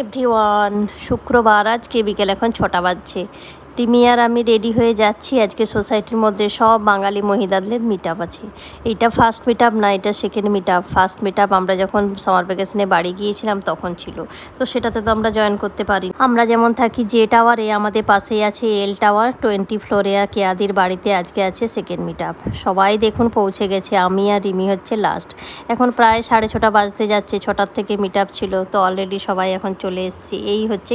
Everyone, শুক্রবার আজকে বিকেল এখন 6টা বাজছে। টিমি আর আমি রেডি হয়ে যাচ্ছি। আজকে সোসাইটির মধ্যে সব বাঙালি মহিলাদের মিট আপ আছে। এইটা ফার্স্ট মিট আপ না, এটা second meet up. First meet up আমরা যখন সামার ভ্যাকেশনে বাড়ি গিয়েছিলাম তখন ছিল, তো সেটাতে তো আমরা জয়েন করতে পারি। আমরা যেমন থাকি জে টাওয়ারে, আমাদের পাশেই আছে এল টাওয়ার 20 ফ্লোরে। কেয়াদির বাড়িতে আজকে আছে সেকেন্ড মিট আপ। সবাই দেখুন পৌঁছে গেছে, আমি আর রিমি হচ্ছে লাস্ট। এখন প্রায় 6:30 বাজতে যাচ্ছে। 6টার থেকে মিট আপ ছিল, তো অলরেডি সবাই এখন চলে এসেছি। এই হচ্ছে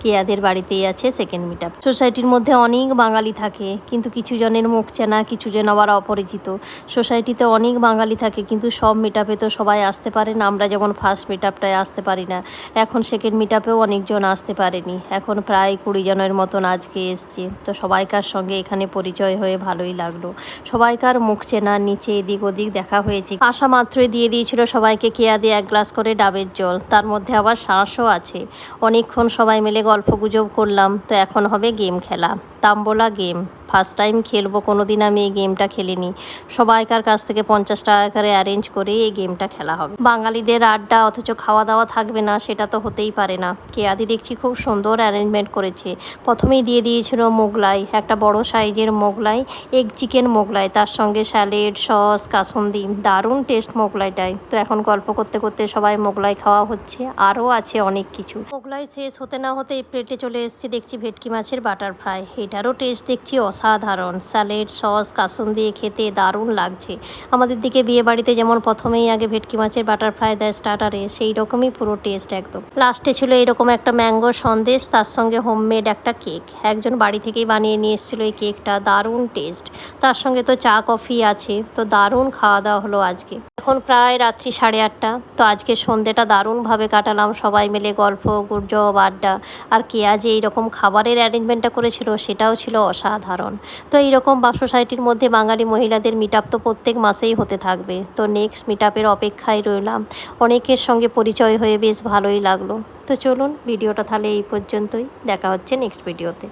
কেয়াদির বাড়িতেই আছে সেকেন্ড মিট আপ। সোসাইটির মধ্যে অনেক বাঙালি থাকে, কিন্তু কিছু জনের মুখ চেনা, কিছু জন আবার অপরিচিত। সোসাইটিতে অনেক বাঙালি থাকে, কিন্তু সব মিট আপে তো সবাই আসতে পারে না। আমরা যেমন ফার্স্ট মিট আপটায় আসতে পারি না, এখন সেকেন্ড মিট আপেও অনেকজন আসতে পারেনি। এখন প্রায় 20 জনের মতন আজকে এসছে। তো সবাইকার সঙ্গে এখানে পরিচয় হয়ে ভালোই লাগলো। সবাইকার মুখ চেনা, নিচে এদিক ওদিক দেখা হয়েছে। আসা মাত্রই দিয়ে দিয়েছিল সবাইকে কেয়াদি 1 গ্লাস করে ডাবের জল, তার মধ্যে আবার শ্বাসও আছে। অনেকক্ষণ সবাই মিলে গল্প গুজব করলাম। তো এখন হবে গেম খেলা, তাম্বোলা গেম। ফার্স্ট টাইম খেলবো, কোনো দিন আমি এই গেমটা খেলিনি। সবাইকার কাছ থেকে 50 টাকা করে অ্যারেঞ্জ করে এই গেমটা খেলা হবে। বাঙালিদের আড্ডা, অথচ খাওয়া দাওয়া থাকবে না, সেটা তো হতেই পারে না। কেয়াদি দেখছি খুব সুন্দর অ্যারেঞ্জমেন্ট করেছে। প্রথমেই দিয়ে দিয়েছিল মোগলাই, একটা বড় সাইজের মোগলাই, এগ চিকেন মোগলাই, তার সঙ্গে স্যালেড, সস, কাসুন্দি। দারুণ টেস্ট মোগলাইটাই। তো এখন গল্প করতে করতে সবাই মোগলাই খাওয়া হচ্ছে। আরও আছে অনেক কিছু। মোগলাই শেষ হতে না হতে প্লেটে চলে এসেছি দেখছি ভেটকি মাছের বাটার ফ্রাই। এটারও টেস্ট দেখছি অসাধারণ। স্যালেড, সস, কাসুন দিয়ে খেতে দারুণ লাগছে। আমাদের দিকে বিয়ে বাড়িতে যেমন প্রথমেই আগে ভেটকি মাছের বাটার ফ্রাই দেয় স্টার্টারে, সেই রকমই পুরো টেস্ট একদম। লাস্টে ছিল এরকম একটা ম্যাঙ্গো সন্দেশ, তার সঙ্গে হোমমেড একটা কেক। একজন বাড়ি থেকেই বানিয়ে নিয়ে এসেছিলো এই কেকটা, দারুণ টেস্ট। তার সঙ্গে তো চা কফি আছে। তো দারুণ খাওয়া দাওয়া হলো আজকে। এখন প্রায় রাত্রি 8:30। তো আজকে সন্ধ্যেটা দারুণভাবে কাটালাম সবাই মিলে, গল্প গুজব আড্ডা। আর কেয়া যে এইরকম খাবারের অ্যারেঞ্জমেন্টটা করেছিল সেটাও ছিল অসাধারণ। তো এইরকম সোসাইটির মধ্যে বাঙালি মহিলাদের মিট আপ তো প্রত্যেক মাসেই হতে থাকবে। তো নেক্সট মিট আপের অপেক্ষায় রইলাম। অনেকের সঙ্গে পরিচয় হয়ে বেশ ভালোই লাগলো। তো চলুন, ভিডিওটা তাহলে এই পর্যন্তই। দেখা হচ্ছে নেক্সট ভিডিওতে।